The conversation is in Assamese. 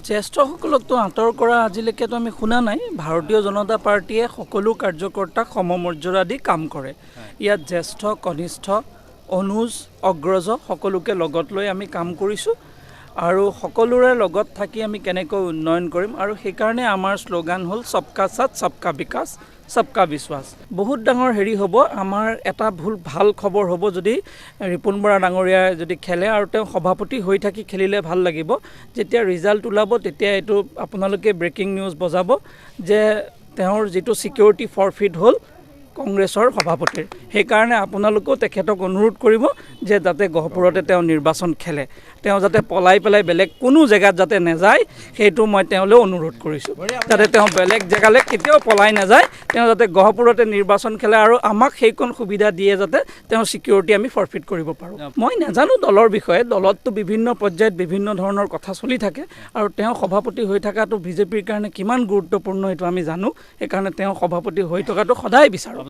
জ্যেষ্ঠসকলকতো আঁতৰ কৰা আজিলৈকেতো আমি শুনা নাই। ভাৰতীয় জনতা পাৰ্টীয়ে সকলো কাৰ্যকৰ্তাক সমমৰ্যাদা দি কাম কৰে। ইয়াত জ্যেষ্ঠ, কনিষ্ঠ, অনুজ, অগ্ৰজ সকলোকে লগত লৈ আমি কাম কৰিছোঁ আৰু সকলোৰে লগত থাকি আমি কেনেকৈ উন্নয়ন কৰিম, আৰু সেইকাৰণে আমাৰ শ্লোগান হ'ল সবকা সাথ সবকা বিকাশ সবকা বিশ্বাস। বহুত ডাঙৰ হেৰি হ'ব, আমাৰ এটা ভাল খবৰ হ'ব যদি ৰিপুণ বৰা ডাঙৰীয়াই যদি খেলে আৰু তেওঁ সভাপতি হৈ থাকি খেলিলে ভাল লাগিব। যেতিয়া ৰিজাল্ট ওলাব তেতিয়া এইটো আপোনালোকে ব্ৰেকিং নিউজ বজাব যে তেওঁৰ যিটো ছিকিউৰিটি ফৰফিট হ'ল কংগ্ৰেছৰ সভাপতিৰ। সেইকাৰণে আপোনালোকেও তেখেতক অনুৰোধ কৰিব যে যাতে গহপুৰতে তেওঁ নিৰ্বাচন খেলে, তেওঁ যাতে পলাই পেলাই বেলেগ কোনো জেগাত যাতে নাযায়, সেইটো মই তেওঁলৈ অনুৰোধ কৰিছোঁ। যাতে তেওঁ বেলেগ জেগালৈ কেতিয়াও পলাই নাযায়, তেওঁ যাতে গহপুৰতে নিৰ্বাচন খেলে আৰু আমাক সেইকণ সুবিধা দিয়ে যাতে তেওঁ ছিকিউৰিটি আমি ফৰফিট কৰিব পাৰোঁ। মই নাজানো দলৰ বিষয়ে, দলততো বিভিন্ন পৰ্যায়ত বিভিন্ন ধৰণৰ কথা চলি থাকে আৰু তেওঁ সভাপতি হৈ থকাটো বিজেপিৰ কাৰণে কিমান গুৰুত্বপূৰ্ণ সেইটো আমি জানো। সেইকাৰণে তেওঁ সভাপতি হৈ থকাটো সদায় বিচাৰোঁ।